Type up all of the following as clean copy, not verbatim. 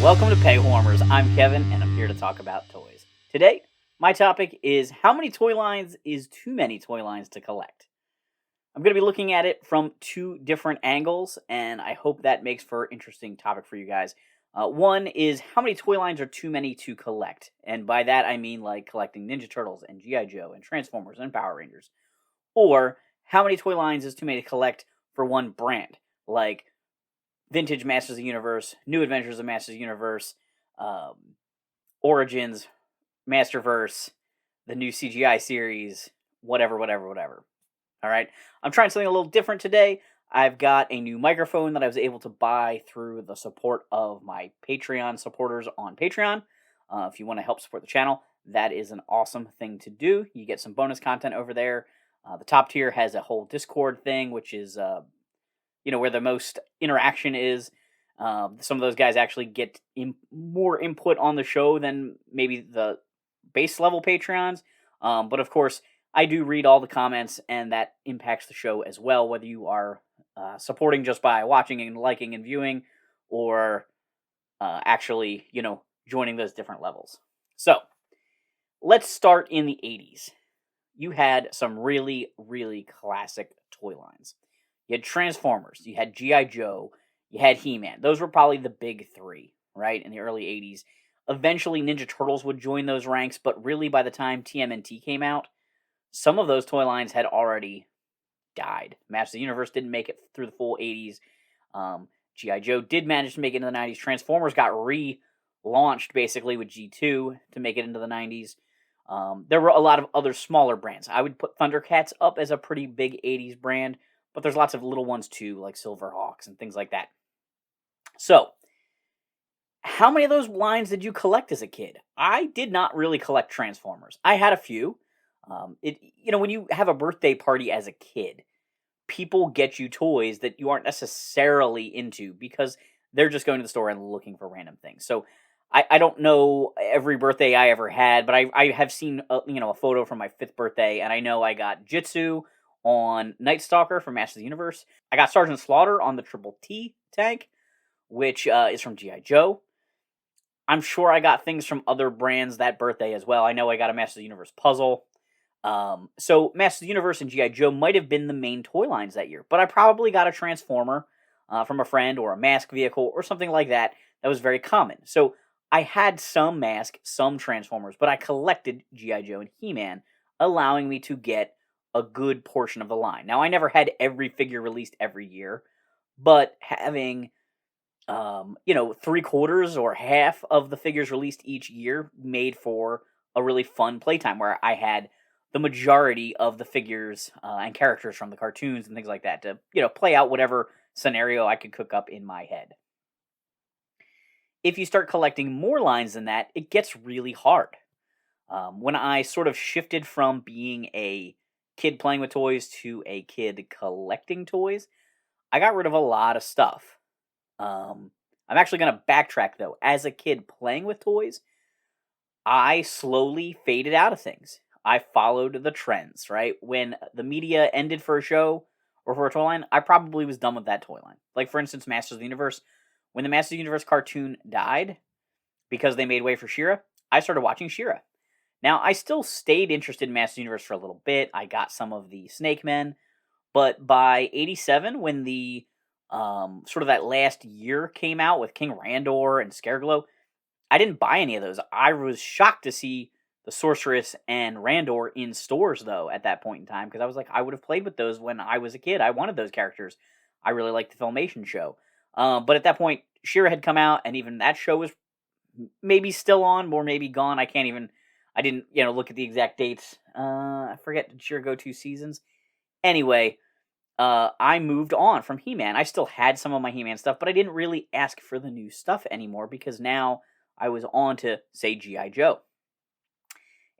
Welcome to Pegwarmers. I'm Kevin, and I'm here to talk about toys. Today, my topic is how many toy lines is too many toy lines to collect? I'm going to be looking at it from two different angles, and I hope that makes for an interesting topic for you guys. One is how many toy lines are too many to collect, and by that I mean like collecting Ninja Turtles and GI Joe and Transformers and Power Rangers, or how many toy lines is too many to collect for one brand, like Vintage Masters of the Universe, New Adventures of Masters of the Universe, um, Origins, Masterverse, the new CGI series, whatever. All right. I'm trying something a little different today. I've got a new microphone that I was able to buy through the support of my Patreon supporters on Patreon. If you want to help support the channel, that is an awesome thing to do. You get some bonus content over there. The top tier has a whole Discord thing, which is where the most interaction is. Some of those guys actually get more input on the show than maybe the base level Patreons. But of course, I do read all the comments, and that impacts the show as well, whether you are supporting just by watching and liking and viewing, or actually, joining those different levels. So, let's start in the 80s. You had some really, really classic toy lines. You had Transformers, you had G.I. Joe, you had He-Man. Those were probably the big three, right, in the early 80s. Eventually, Ninja Turtles would join those ranks, but really by the time TMNT came out, some of those toy lines had already died. Masters of the Universe didn't make it through the full 80s. G.I. Joe did manage to make it into the 90s. Transformers got relaunched, basically, with G2 to make it into the 90s. There were a lot of other smaller brands. I would put Thundercats up as a pretty big 80s brand, but there's lots of little ones too, like Silverhawks and things like that. So, how many of those lines did you collect as a kid? I did not really collect Transformers. I had a few. When you have a birthday party as a kid, people get you toys that you aren't necessarily into because they're just going to the store and looking for random things. So, I don't know every birthday I ever had, but I have seen a photo from my 5th birthday, and I know I got Jitsu on Night Stalker from Masters of the Universe. I got Sergeant Slaughter on the Triple T tank, which is from G.I. Joe. I'm sure I got things from other brands that birthday as well. I know I got a Masters of the Universe puzzle. So Masters of the Universe and G.I. Joe might have been the main toy lines that year, but I probably got a Transformer from a friend, or a mask vehicle or something like that was very common. So I had some mask, some Transformers, but I collected G.I. Joe and He-Man, allowing me to get a good portion of the line. Now, I never had every figure released every year, but having 3/4 or half of the figures released each year made for a really fun playtime where I had the majority of the figures and characters from the cartoons and things like that to, play out whatever scenario I could cook up in my head. If you start collecting more lines than that, it gets really hard. When I sort of shifted from being a kid playing with toys to a kid collecting toys, I got rid of a lot of stuff. I'm actually going to backtrack, though. As a kid playing with toys, I slowly faded out of things. I followed the trends, right? When the media ended for a show or for a toy line, I probably was done with that toy line. Like, for instance, Masters of the Universe. When the Masters of the Universe cartoon died, because they made way for She-Ra, I started watching She-Ra. Now, I still stayed interested in Masters of the Universe for a little bit. I got some of the Snake Men, but by 87, when the sort of that last year came out with King Randor and Scareglow, I didn't buy any of those. I was shocked to see the Sorceress and Randor in stores, though, at that point in time, because I was like, I would have played with those when I was a kid. I wanted those characters. I really liked the Filmation show. But at that point, She-Ra had come out, and even that show was maybe still on, or maybe gone. I didn't, look at the exact dates. I forget, did She-Ra go 2 seasons? Anyway, I moved on from He-Man. I still had some of my He-Man stuff, but I didn't really ask for the new stuff anymore, because now I was on to, say, G.I. Joe.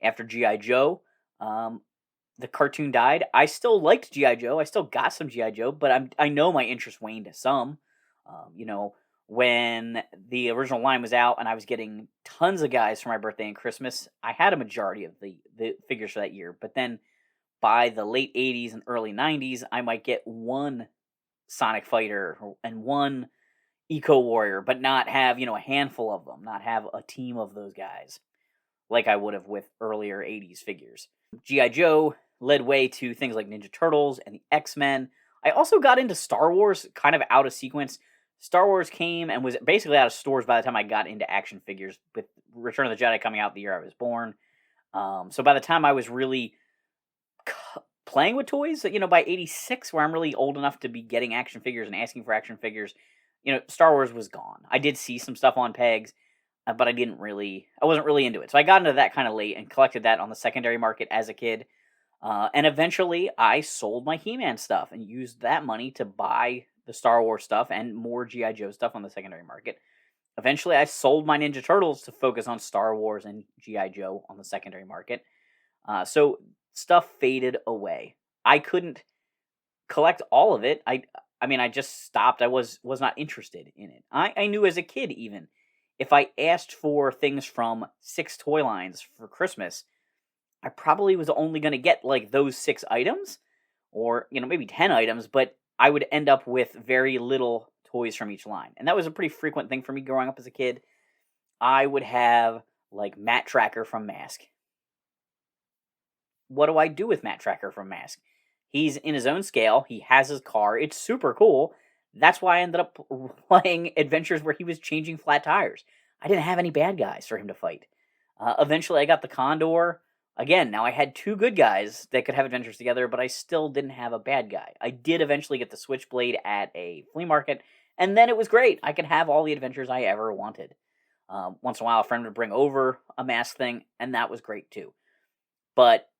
After G.I. Joe, the cartoon died. I still liked G.I. Joe. I still got some G.I. Joe, but I know my interest waned some. When the original line was out and I was getting tons of guys for my birthday and Christmas, I had a majority of the figures for that year. But then by the late 80s and early 90s, I might get one Sonic Fighter and one eco warrior, but not have, a handful of them, not have a team of those guys like I would have with earlier 80s figures. G.I. Joe led way to things like Ninja Turtles and the X-Men. I also got into Star Wars kind of out of sequence. Star Wars came and was basically out of stores by the time I got into action figures, with Return of the Jedi coming out the year I was born. So by the time I was really playing with toys, by 86, where I'm really old enough to be getting action figures and asking for action figures, Star Wars was gone. I did see some stuff on pegs, but I wasn't really into it. So I got into that kind of late and collected that on the secondary market as a kid. And eventually I sold my He-Man stuff and used that money to buy the Star Wars stuff and more G.I. Joe stuff on the secondary market. Eventually I sold my Ninja Turtles to focus on Star Wars and G.I. Joe on the secondary market. So stuff faded away. I couldn't collect all of it. I just stopped. I was not interested in it. I knew as a kid, even if I asked for things from 6 toy lines for Christmas, I probably was only going to get like those 6 items, or maybe 10 items, but I would end up with very little toys from each line. And that was a pretty frequent thing for me growing up as a kid. I would have like Matt Tracker from Mask. What do I do with Matt Tracker from Mask? He's in his own scale. He has his car. It's super cool. That's why I ended up playing adventures where he was changing flat tires. I didn't have any bad guys for him to fight. Eventually, I got the Condor. Again, now I had 2 good guys that could have adventures together, but I still didn't have a bad guy. I did eventually get the Switchblade at a flea market, and then it was great. I could have all the adventures I ever wanted. Once in a while, a friend would bring over a Mask thing, and that was great too. But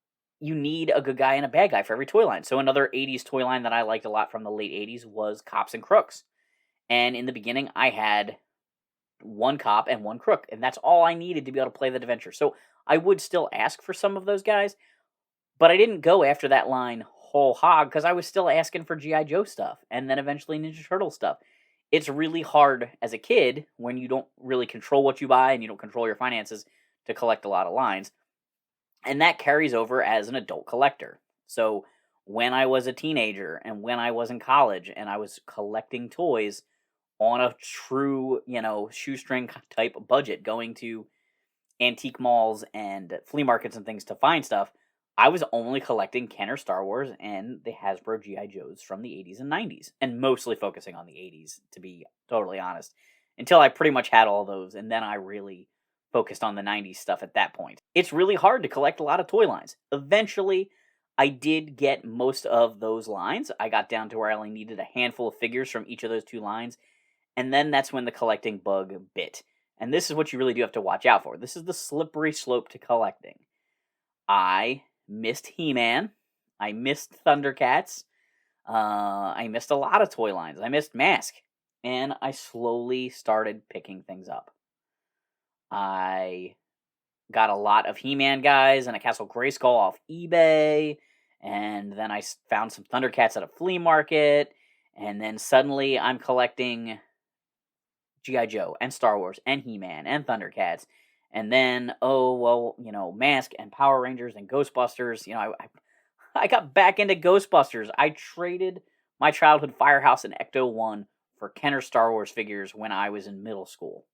you need a good guy and a bad guy for every toy line. So another 80s toy line that I liked a lot from the late 80s was Cops and Crooks. And in the beginning, I had 1 cop and 1 crook, and that's all I needed to be able to play the adventure. So I would still ask for some of those guys, but I didn't go after that line whole hog because I was still asking for G.I. Joe stuff and then eventually Ninja Turtle stuff. It's really hard as a kid when you don't really control what you buy and you don't control your finances to collect a lot of lines. And that carries over as an adult collector. So when I was a teenager and when I was in college and I was collecting toys on a true, shoestring type budget, going to antique malls and flea markets and things to find stuff, I was only collecting Kenner Star Wars and the Hasbro G.I. Joes from the 80s and 90s, and mostly focusing on the 80s, to be totally honest, until I pretty much had all those, and then I really focused on the 90s stuff at that point. It's really hard to collect a lot of toy lines. Eventually, I did get most of those lines. I got down to where I only needed a handful of figures from each of those 2 lines, and then that's when the collecting bug bit. And this is what you really do have to watch out for. This is the slippery slope to collecting. I missed He-Man. I missed Thundercats. I missed a lot of toy lines. I missed Mask. And I slowly started picking things up. I got a lot of He-Man guys and a Castle Grayskull off eBay. And then I found some Thundercats at a flea market. And then suddenly I'm collecting G.I. Joe and Star Wars and He-Man and Thundercats. And then, Mask and Power Rangers and Ghostbusters. I got back into Ghostbusters. I traded my childhood Firehouse and Ecto-1 for Kenner Star Wars figures when I was in middle school.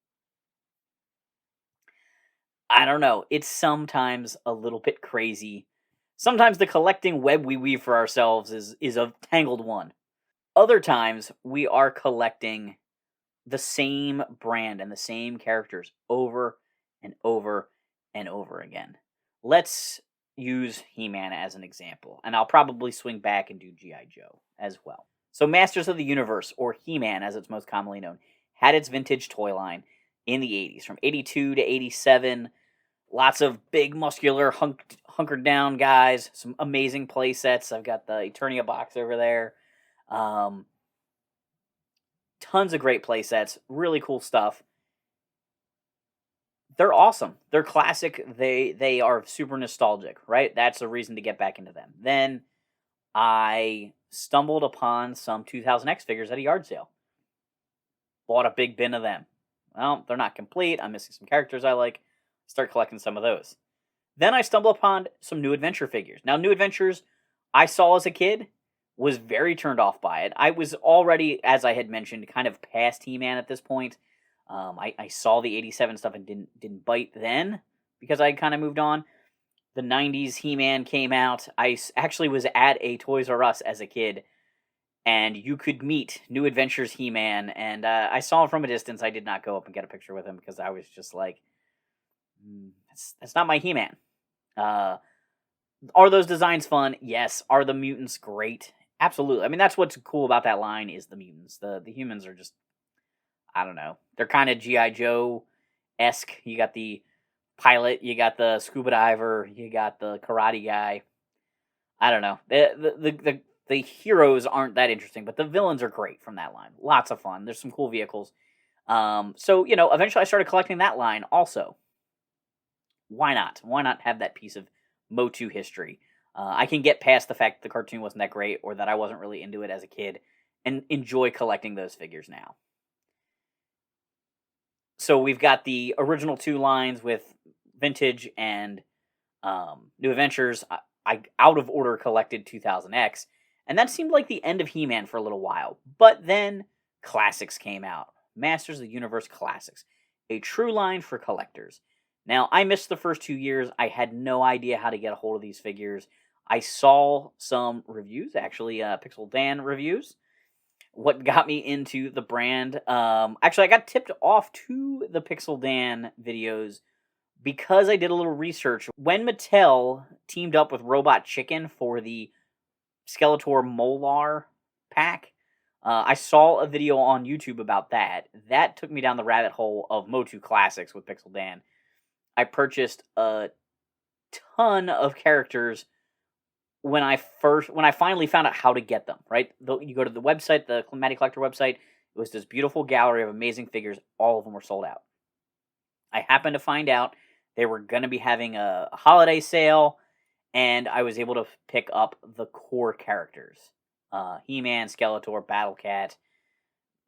I don't know. It's sometimes a little bit crazy. Sometimes the collecting web we weave for ourselves is a tangled one. Other times, we are collecting the same brand and the same characters over and over and over again. Let's use He-Man as an example, and I'll probably swing back and do G.I. Joe as well. So Masters of the Universe, or He-Man as it's most commonly known, had its vintage toy line in the 80s, from 82 to 87. Lots of big, muscular, hunkered down guys, some amazing play sets. I've got the Eternia box over there. Tons of great play sets, really cool stuff. They're awesome. They're classic. They are super nostalgic, right? That's a reason to get back into them. Then I stumbled upon some 2000X figures at a yard sale. Bought a big bin of them. Well, they're not complete. I'm missing some characters I like. Start collecting some of those. Then I stumbled upon some New Adventure figures. Now, New Adventures I saw as a kid was very turned off by it. I was already, as I had mentioned, kind of past He-Man at this point. I saw the '87 stuff and didn't bite then because I kind of moved on. The '90s He-Man came out. Actually was at a Toys R Us as a kid, and you could meet New Adventures He-Man, and I saw him from a distance. I did not go up and get a picture with him because I was just like, that's not my He-Man. Are those designs fun? Yes. Are the mutants great? Absolutely. I mean, that's what's cool about that line is the mutants. The humans are just, I don't know. They're kind of G.I. Joe-esque. You got the pilot, you got the scuba diver, you got the karate guy. I don't know. The heroes aren't that interesting, but the villains are great from that line. Lots of fun. There's some cool vehicles. So, eventually I started collecting that line also. Why not? Why not have that piece of Motu history? I can get past the fact the cartoon wasn't that great or that I wasn't really into it as a kid and enjoy collecting those figures now. So we've got the original two lines with Vintage and New Adventures. I out of order collected 2000X, and that seemed like the end of He-Man for a little while. But then Classics came out. Masters of the Universe Classics. A true line for collectors. Now, I missed the first 2 years. I had no idea how to get a hold of these figures. I saw some reviews, actually, Pixel Dan reviews. What got me into the brand. Actually, I got tipped off to the Pixel Dan videos because I did a little research. When Mattel teamed up with Robot Chicken for the Skeletor Molar pack, I saw a video on YouTube about that. That took me down the rabbit hole of Motu Classics with Pixel Dan. I purchased a ton of characters when I finally found out how to get them, right? You go to the website, the Matty Collector website, it was this beautiful gallery of amazing figures. All of them were sold out. I happened to find out they were going to be having a holiday sale, and I was able to pick up the core characters. He-Man, Skeletor, Battle Cat,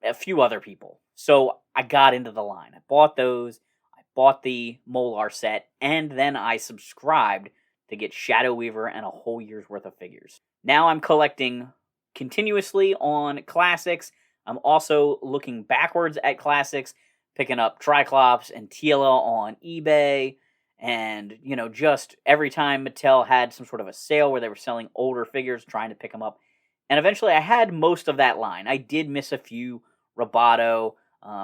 a few other people. So I got into the line. I bought those. I bought the Molar set, and then I subscribed to get Shadow Weaver and a whole year's worth of figures. Now I'm collecting continuously on Classics. I'm also looking backwards at Classics, picking up Triclops and Tila on eBay, and, just every time Mattel had some sort of a sale where they were selling older figures, trying to pick them up. And eventually I had most of that line. I did miss a few, Roboto,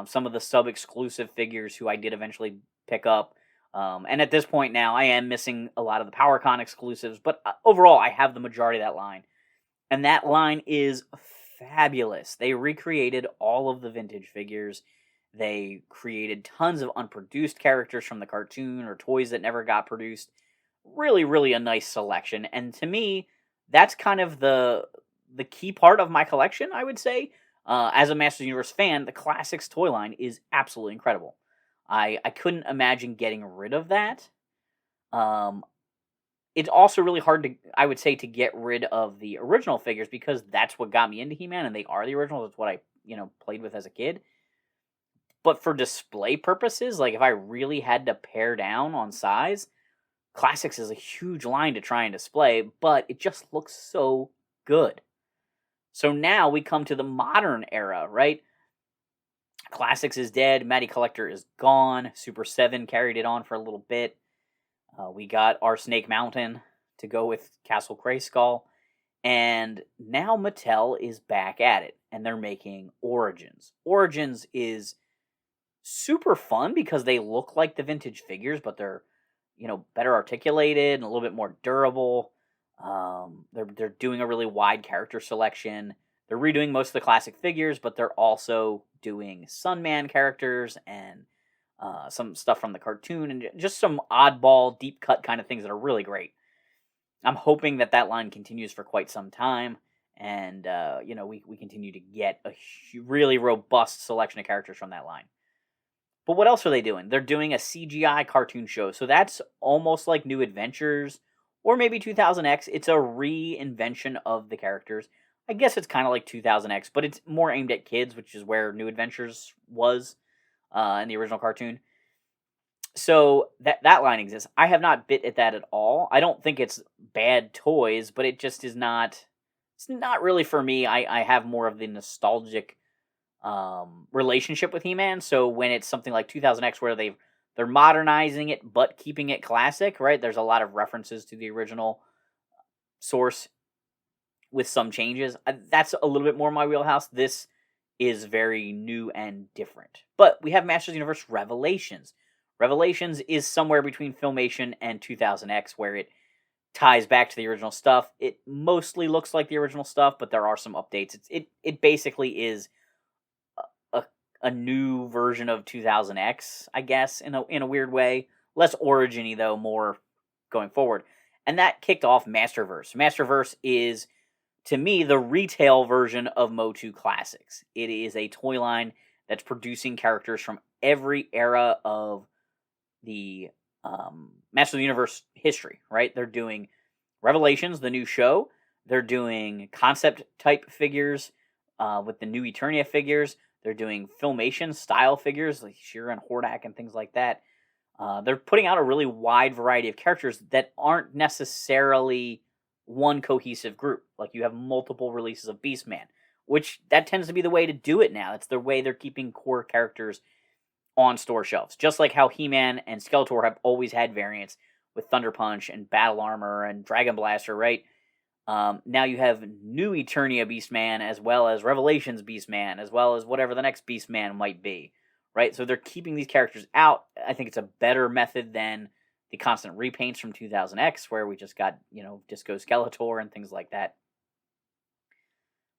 some of the sub-exclusive figures who I did eventually pick up. And at this point now, I am missing a lot of the PowerCon exclusives, but overall, I have the majority of that line. And that line is fabulous. They recreated all of the vintage figures. They created tons of unproduced characters from the cartoon or toys that never got produced. Really, really a nice selection. And to me, that's kind of the key part of my collection, I would say. As a Masters of the Universe fan, the Classics toy line is absolutely incredible. I couldn't imagine getting rid of that. It's also really hard to, I would say, to get rid of the original figures because that's what got me into He-Man, and they are the originals. That's what I, played with as a kid. But for display purposes, like if I really had to pare down on size, Classics is a huge line to try and display, but it just looks so good. So now we come to the modern era, right? Classics is dead. Matty Collector is gone. Super 7 carried it on for a little bit. We got our Snake Mountain to go with Castle Grayskull. And now Mattel is back at it. And they're making Origins. Origins is super fun because they look like the vintage figures, but they're, better articulated and a little bit more durable. They're doing a really wide character selection. They're redoing most of the classic figures, but they're also doing Sunman characters and some stuff from the cartoon and just some oddball, deep cut kind of things that are really great. I'm hoping that line continues for quite some time, and we continue to get a really robust selection of characters from that line. But what else are they doing? They're doing a CGI cartoon show, so that's almost like New Adventures, or maybe 2000X. It's a reinvention of the characters. I guess it's kind of like 2000X, but it's more aimed at kids, which is where New Adventures was in the original cartoon. So that line exists. I have not bit at that at all. I don't think it's bad toys, but it just is not It's not really for me. I have more of the nostalgic relationship with He-Man. So when it's something like 2000X where they're modernizing it but keeping it classic, right? There's a lot of references to the original source with some changes. That's a little bit more my wheelhouse. This is very new and different. But we have Masters Universe Revelations. Revelations is somewhere between Filmation and 2000X where it ties back to the original stuff. It mostly looks like the original stuff, but there are some updates. It basically is a, a new version of 2000X, I guess, in a weird way. Less origin-y though, more going forward. And that kicked off Masterverse. Masterverse is, to me, the retail version of Motu Classics. It is a toy line that's producing characters from every era of the Master of the Universe history, right? They're doing Revelations, the new show. They're doing concept type figures with the new Eternia figures. They're doing Filmation style figures like She-Ra and Hordak and things like that. They're putting out a really wide variety of characters that aren't necessarily one cohesive group. Like you have multiple releases of Beastman, which that tends to be the way to do it now. It's the way they're keeping core characters on store shelves. Just like how He-Man and Skeletor have always had variants with Thunder Punch and Battle Armor and Dragon Blaster, right? Now you have new Eternia Beastman as well as Revelations Beastman as well as whatever the next Beastman might be, right? So they're keeping these characters out. I think it's a better method than the constant repaints from 2000X where we just got, Disco Skeletor and things like that.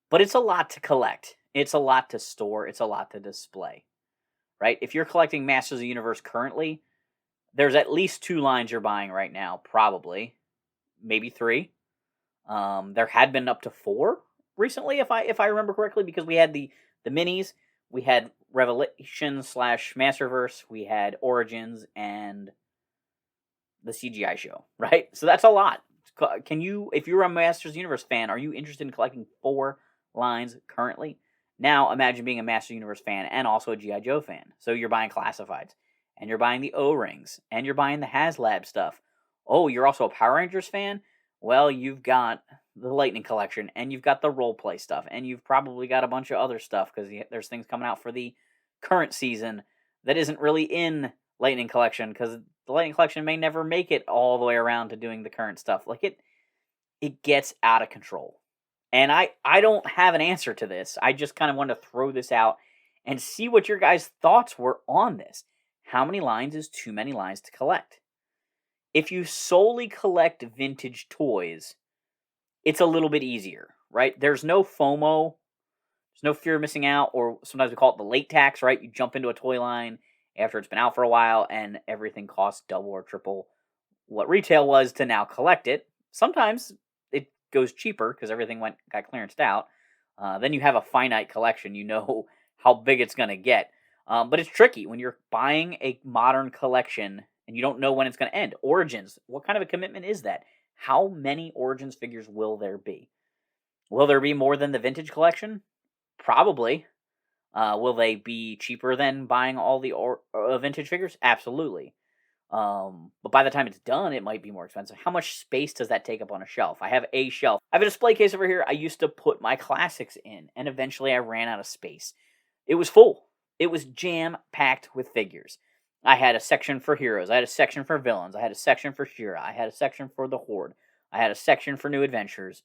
But it's a lot to collect. It's a lot to store. It's a lot to display, right? If you're collecting Masters of the Universe currently, there's at least 2 lines you're buying right now, probably. Maybe 3. There had been up to 4 recently, if I remember correctly, because we had the minis, we had Revelations / Masterverse, we had Origins, and the CGI show, right? So that's a lot. If you're a Masters Universe fan, are you interested in collecting 4 lines currently? Now imagine being a Masters Universe fan and also a G.I. Joe fan. So you're buying classifieds, and you're buying the O-rings, and you're buying the HasLab stuff. Oh, you're also a Power Rangers fan? Well, you've got the Lightning Collection, and you've got the role-play stuff, and you've probably got a bunch of other stuff, because there's things coming out for the current season that isn't really in Lightning Collection, because the Lightning Collection may never make it all the way around to doing the current stuff. Like, it gets out of control. And I don't have an answer to this. I just kind of want to throw this out and see what your guys' thoughts were on this. How many lines is too many lines to collect? If you solely collect vintage toys, it's a little bit easier, right? There's no FOMO. There's no fear of missing out, or sometimes we call it the late tax, right? You jump into a toy line after it's been out for a while and everything costs double or triple what retail was to now collect it. Sometimes it goes cheaper because everything got clearanced out. Then you have a finite collection. You know how big it's going to get. But it's tricky when you're buying a modern collection and you don't know when it's going to end. Origins, what kind of a commitment is that? How many Origins figures will there be? Will there be more than the vintage collection? Probably. Will they be cheaper than buying all the vintage figures? Absolutely. But by the time it's done, it might be more expensive. How much space does that take up on a shelf? I have a shelf. I have a display case over here I used to put my classics in, and eventually I ran out of space. It was full. It was jam-packed with figures. I had a section for heroes. I had a section for villains. I had a section for She-Ra. I had a section for the Horde. I had a section for New Adventures.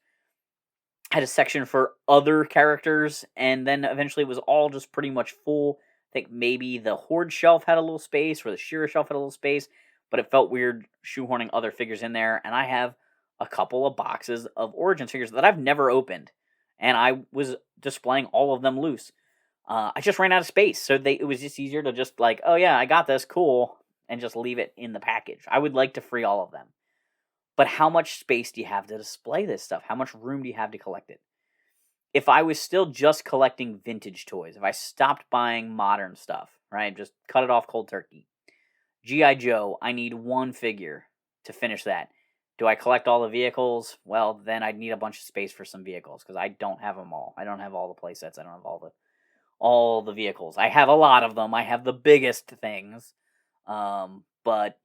I had a section for other characters, and then eventually it was all just pretty much full. I think maybe the Horde shelf had a little space, or the She-Ra shelf had a little space, but it felt weird shoehorning other figures in there, and I have a couple of boxes of Origins figures that I've never opened, and I was displaying all of them loose. I just ran out of space, so it was just easier to just like, oh yeah, I got this, cool, and just leave it in the package. I would like to free all of them. But how much space do you have to display this stuff? How much room do you have to collect it? If I was still just collecting vintage toys, if I stopped buying modern stuff, right, just cut it off cold turkey. G.I. Joe, I need 1 figure to finish that. Do I collect all the vehicles? Well, then I'd need a bunch of space for some vehicles, because I don't have them all. I don't have all the playsets. I don't have all the vehicles. I have a lot of them. I have the biggest things. But,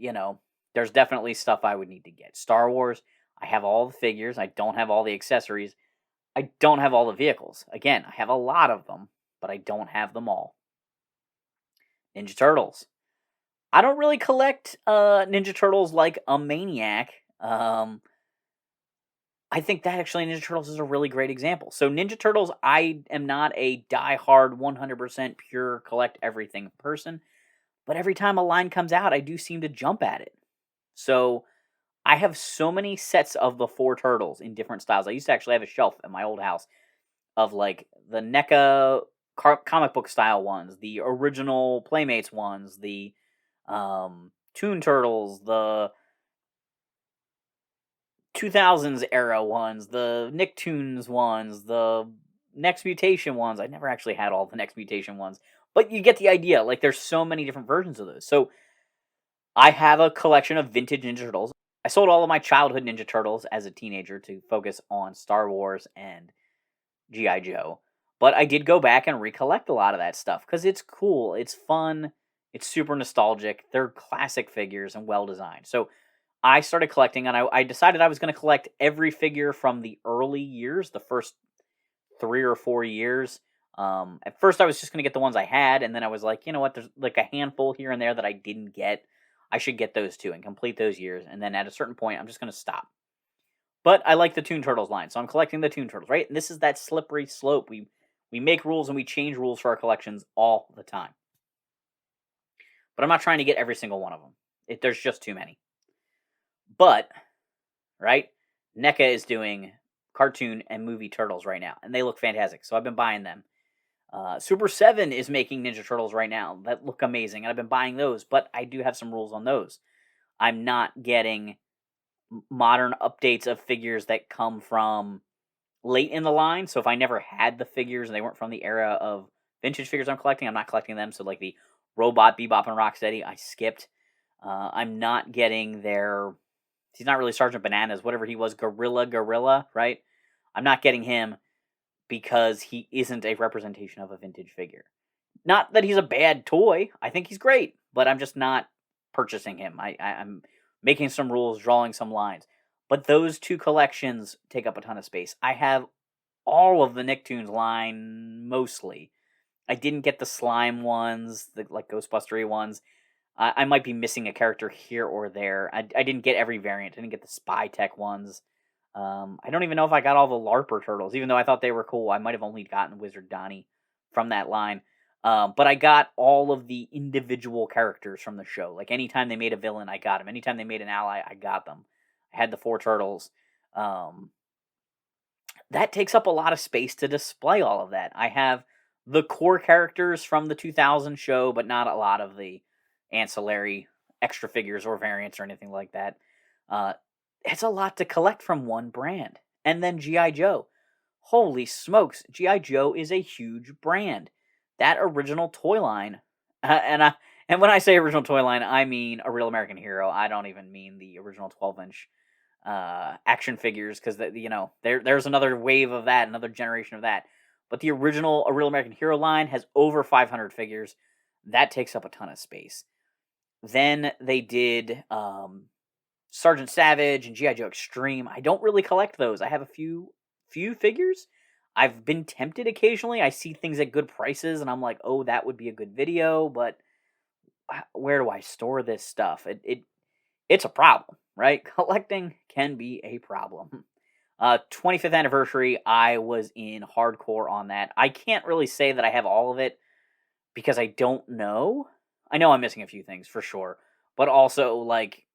there's definitely stuff I would need to get. Star Wars, I have all the figures. I don't have all the accessories. I don't have all the vehicles. Again, I have a lot of them, but I don't have them all. Ninja Turtles. I don't really collect Ninja Turtles like a maniac. I think that actually Ninja Turtles is a really great example. So Ninja Turtles, I am not a die-hard 100% pure collect everything person, but every time a line comes out, I do seem to jump at it. So I have so many sets of the four turtles in different styles. I used to actually have a shelf at my old house of like the NECA comic book style ones, the original Playmates ones, the Toon Turtles, the 2000s era ones, the Nicktoons ones, the Next Mutation ones. I never actually had all the Next Mutation ones, but you get the idea. Like, there's so many different versions of those. So I have a collection of vintage Ninja Turtles. I sold all of my childhood Ninja Turtles as a teenager to focus on Star Wars and G.I. Joe. But I did go back and recollect a lot of that stuff because it's cool, it's fun, it's super nostalgic. They're classic figures and well designed. So I started collecting, and I decided I was going to collect every figure from the early years, the first 3 or 4 years. At first, I was just going to get the ones I had, and then I was like, you know what? There's like a handful here and there that I didn't get. I should get those too and complete those years. And then at a certain point, I'm just going to stop. But I like the Toon Turtles line, so I'm collecting the Toon Turtles, right? And this is that slippery slope. We make rules and we change rules for our collections all the time. But I'm not trying to get every single one of them. There's just too many. But, right, NECA is doing cartoon and movie Turtles right now, and they look fantastic, so I've been buying them. Super 7 is making Ninja Turtles right now that look amazing, and I've been buying those, but I do have some rules on those. I'm not getting modern updates of figures that come from late in the line, so if I never had the figures and they weren't from the era of vintage figures I'm collecting, I'm not collecting them, so like the Robot, Bebop, and Rocksteady, I skipped. I'm not getting their... He's not really Sergeant Bananas, whatever he was, Gorilla, right? I'm not getting him because he isn't a representation of a vintage figure. Not that he's a bad toy. I think he's great, but I'm just not purchasing him. I'm making some rules, drawing some lines. But those two collections take up a ton of space. I have all of the Nicktoons line, mostly. I didn't get the slime ones, the like Ghostbustery ones. I might be missing a character here or there. I didn't get every variant. I didn't get the Spy Tech ones. I don't even know if I got all the LARPer turtles, even though I thought they were cool. I might have only gotten Wizard Donnie from that line. But I got all of the individual characters from the show. Like, anytime they made a villain, I got them. Anytime they made an ally, I got them. I had the 4 turtles. That takes up a lot of space to display all of that. I have the core characters from the 2000 show, but not a lot of the ancillary extra figures or variants or anything like that. It's a lot to collect from one brand. And then G.I. Joe. Holy smokes, G.I. Joe is a huge brand. That original toy line, and when I say original toy line, I mean a Real American Hero. I don't even mean the original 12-inch action figures, because there's another wave of that, another generation of that. But the original A Real American Hero line has over 500 figures. That takes up a ton of space. Then they did Sergeant Savage and G.I. Joe Extreme. I don't really collect those. I have a few figures. I've been tempted occasionally. I see things at good prices, and I'm like, oh, that would be a good video, but where do I store this stuff? It's a problem, right? Collecting can be a problem. 25th anniversary, I was in hardcore on that. I can't really say that I have all of it because I don't know. I know I'm missing a few things for sure, but also, like,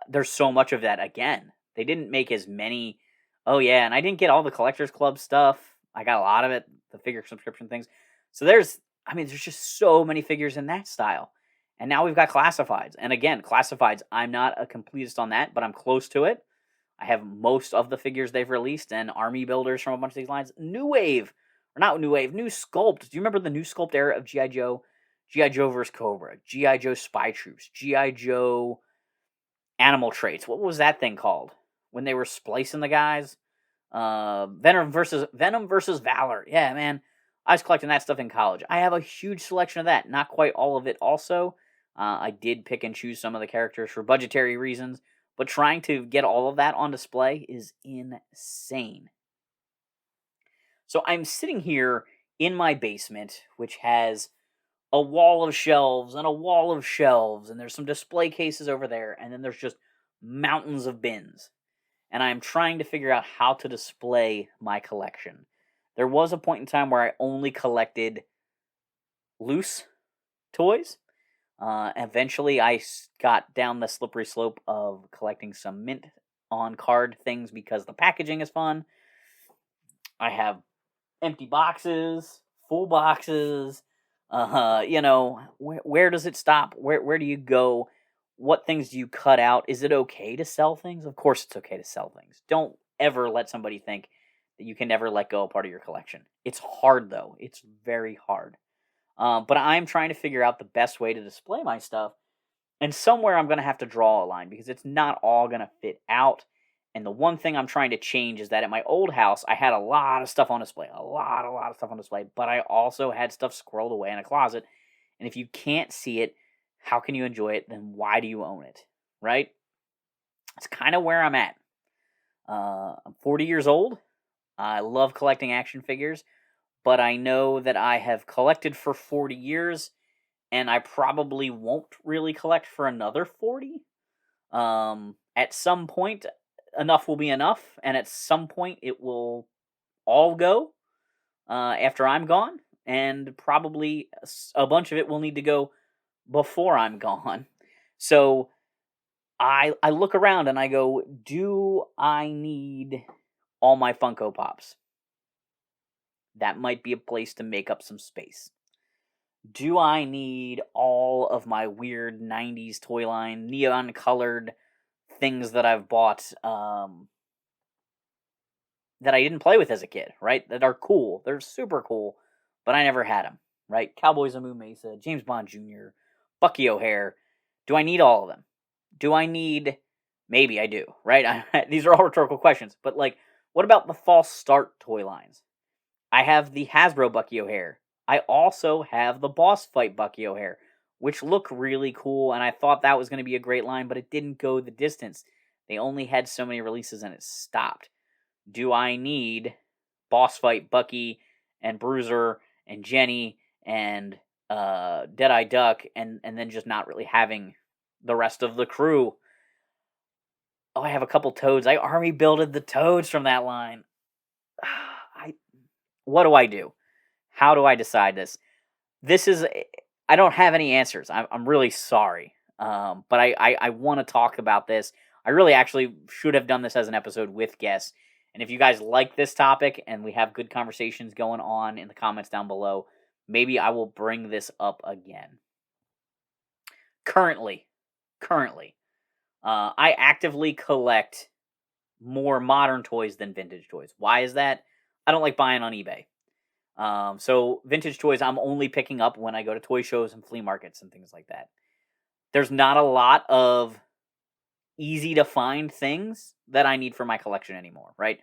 there's so much of that again. They didn't make as many. Oh yeah, and I didn't get all the Collectors Club stuff. I got a lot of it, the figure subscription things. So there's just so many figures in that style. And now we've got classifieds. And again, classifieds, I'm not a completist on that, but I'm close to it. I have most of the figures they've released and army builders from a bunch of these lines. New Wave, or not New Wave, New Sculpt. Do you remember the New Sculpt era of G.I. Joe? G.I. Joe vs. Cobra, G.I. Joe Spy Troops, G.I. Joe Animal Traits. What was that thing called when they were splicing the guys? Venom versus Valor. Yeah, man. I was collecting that stuff in college. I have a huge selection of that. Not quite all of it also. I did pick and choose some of the characters for budgetary reasons, but trying to get all of that on display is insane. So I'm sitting here in my basement, which has a wall of shelves and a wall of shelves, and there's some display cases over there, and then there's just mountains of bins. And I'm trying to figure out how to display my collection. There was a point in time where I only collected loose toys. Eventually, I got down the slippery slope of collecting some mint on card things because the packaging is fun. I have empty boxes, full boxes. Where does it stop? Where do you go? What things do you cut out? Is it okay to sell things? Of course, it's okay to sell things. Don't ever let somebody think that you can never let go of part of your collection. It's hard though. It's very hard. But I'm trying to figure out the best way to display my stuff. And somewhere I'm going to have to draw a line because it's not all going to fit out. And the one thing I'm trying to change is that at my old house, I had a lot of stuff on display. A lot of stuff on display. But I also had stuff squirreled away in a closet. And if you can't see it, how can you enjoy it? Then why do you own it? Right? It's kind of where I'm at. I'm 40 years old. I love collecting action figures. But I know that I have collected for 40 years. And I probably won't really collect for another 40. At some point, enough will be enough, and at some point it will all go after I'm gone, and probably a bunch of it will need to go before I'm gone. So I look around and I go, do I need all my Funko Pops? That might be a place to make up some space. Do I need all of my weird 90s toy line, neon colored things that I've bought that I didn't play with as a kid, right? That are cool. They're super cool, but I never had them, right? Cowboys of Moo Mesa, James Bond Jr., Bucky O'Hare. Do I need all of them? Do I need... Maybe I do, right? These are all rhetorical questions, but like, what about the false start toy lines? I have the Hasbro Bucky O'Hare. I also have the Boss Fight Bucky O'Hare, which look really cool, and I thought that was going to be a great line, but it didn't go the distance. They only had so many releases, and it stopped. Do I need Boss Fight Bucky and Bruiser and Jenny and Deadeye Duck, and then just not really having the rest of the crew? Oh, I have a couple Toads. I army builded the Toads from that line. What do I do? How do I decide this? I don't have any answers. I'm really sorry. But I want to talk about this. I really actually should have done this as an episode with guests. And if you guys like this topic and we have good conversations going on in the comments down below, maybe I will bring this up again. Currently, I actively collect more modern toys than vintage toys. Why is that? I don't like buying on eBay. So vintage toys I'm only picking up when I go to toy shows and flea markets and things like that. There's not a lot of easy to find things that I need for my collection anymore, right?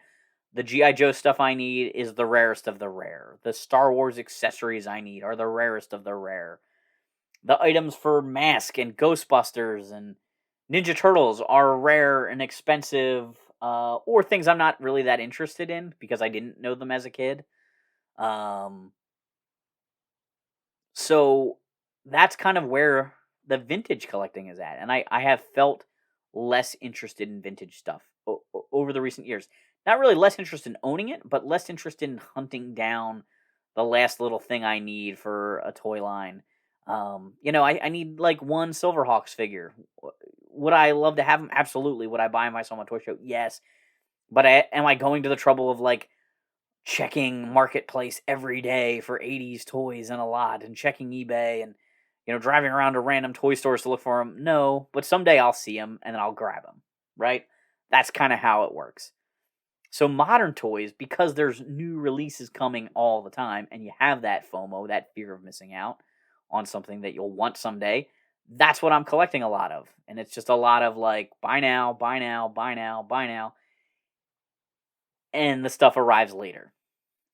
The G.I. Joe stuff I need is the rarest of the rare. The Star Wars accessories I need are the rarest of the rare. The items for Mask and Ghostbusters and Ninja Turtles are rare and expensive, or things I'm not really that interested in because I didn't know them as a kid. So that's kind of where the vintage collecting is at. And I have felt less interested in vintage stuff over the recent years. Not really less interested in owning it, but less interested in hunting down the last little thing I need for a toy line. I need like one Silverhawks figure. Would I love to have them? Absolutely. Would I buy myself on a toy show? Yes. But am I going to the trouble of like checking Marketplace every day for 80s toys and a lot, and checking eBay and, driving around to random toy stores to look for them? No, but someday I'll see them and then I'll grab them, right? That's kind of how it works. So modern toys, because there's new releases coming all the time, and you have that FOMO, that fear of missing out on something that you'll want someday, that's what I'm collecting a lot of. And it's just a lot of like, buy now, buy now, buy now, buy now. And the stuff arrives later.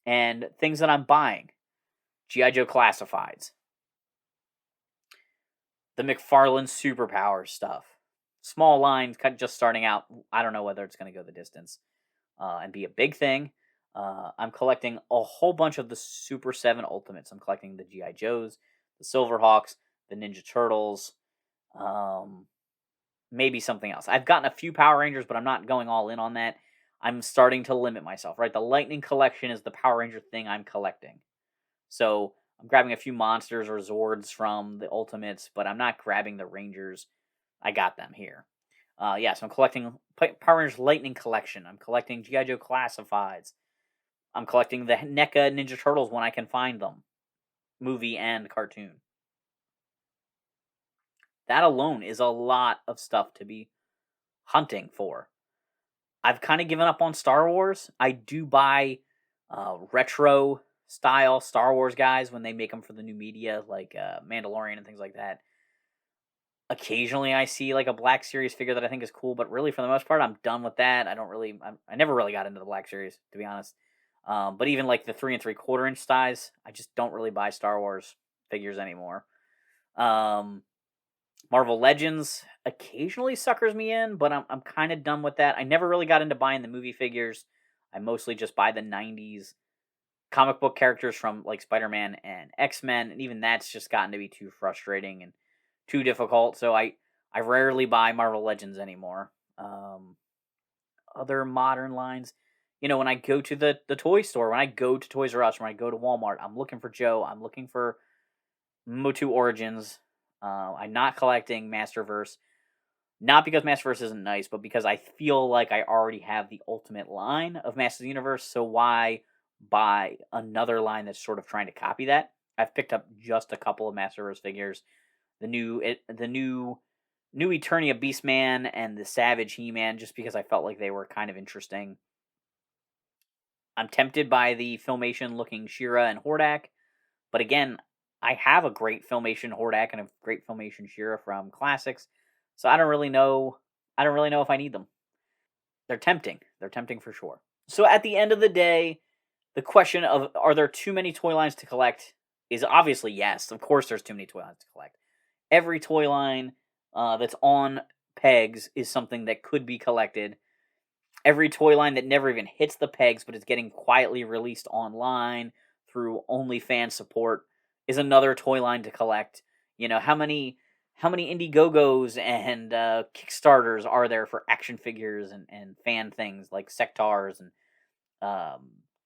And things that I'm buying, G.I. Joe Classifieds, the McFarlane Superpower stuff, small lines, just starting out. I don't know whether it's going to go the distance and be a big thing. I'm collecting a whole bunch of the Super 7 Ultimates. I'm collecting the G.I. Joes, the Silverhawks, the Ninja Turtles, um, maybe something else. I've gotten a few Power Rangers, but I'm not going all in on that. I'm starting to limit myself, right? The Lightning Collection is the Power Ranger thing I'm collecting. So I'm grabbing a few monsters or Zords from the Ultimates, but I'm not grabbing the Rangers. I got them here. So I'm collecting Power Rangers Lightning Collection. I'm collecting G.I. Joe Classifieds. I'm collecting the NECA Ninja Turtles when I can find them, movie and cartoon. That alone is a lot of stuff to be hunting for. I've kind of given up on Star Wars. I do buy retro style Star Wars guys when they make them for the new media, like Mandalorian and things like that. Occasionally, I see like a Black Series figure that I think is cool, but really, for the most part, I'm done with that. I never really got into the Black Series, to be honest. But even like the 3 3/4 inch size, I just don't really buy Star Wars figures anymore. Marvel Legends occasionally suckers me in, but I'm kind of done with that. I never really got into buying the movie figures. I mostly just buy the 90s comic book characters from like Spider-Man and X-Men, and even that's just gotten to be too frustrating and too difficult. So I rarely buy Marvel Legends anymore. Other modern lines, when I go to the toy store, when I go to Toys R Us, when I go to Walmart, I'm looking for Joe. I'm looking for Motu Origins. I'm not collecting Masterverse. Not because Masterverse isn't nice, but because I feel like I already have the ultimate line of Masters of the Universe, so why buy another line that's sort of trying to copy that? I've picked up just a couple of Masterverse figures. The new Eternia Beastman and the Savage He-Man, just because I felt like they were kind of interesting. I'm tempted by the Filmation-looking She-Ra and Hordak, but again, I have a great Filmation Hordak and a great Filmation She-Ra from Classics, so I don't really know if I need them. They're tempting. They're tempting for sure. So at the end of the day, the question of are there too many toy lines to collect is obviously yes. Of course there's too many toy lines to collect. Every toy line that's on pegs is something that could be collected. Every toy line that never even hits the pegs but is getting quietly released online through OnlyFans support is another toy line to collect. How many Indiegogos and Kickstarters are there for action figures and fan things like Sectars and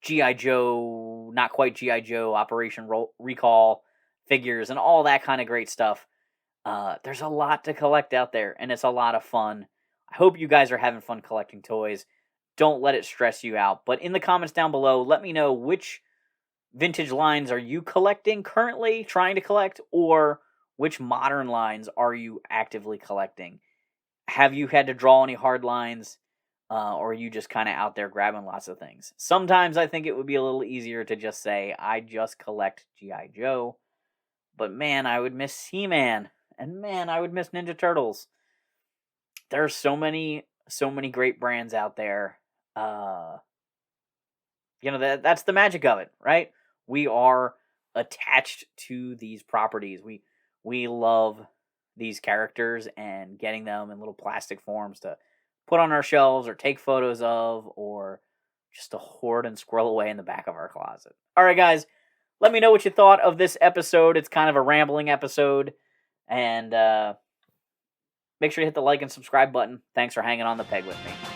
G.I. Joe, not quite G.I. Joe, Operation Recall figures and all that kind of great stuff. There's a lot to collect out there, and it's a lot of fun. I hope you guys are having fun collecting toys. Don't let it stress you out. But in the comments down below, let me know which vintage lines are you collecting currently, trying to collect, or which modern lines are you actively collecting? Have you had to draw any hard lines, or are you just kind of out there grabbing lots of things? Sometimes I think it would be a little easier to just say, I just collect G.I. Joe. But man, I would miss He-Man. And man, I would miss Ninja Turtles. There are so many great brands out there. That's the magic of it, right? We are attached to these properties. We love these characters and getting them in little plastic forms to put on our shelves or take photos of or just to hoard and squirrel away in the back of our closet. All right, guys, let me know what you thought of this episode. It's kind of a rambling episode. And make sure to hit the like and subscribe button. Thanks for hanging on the peg with me.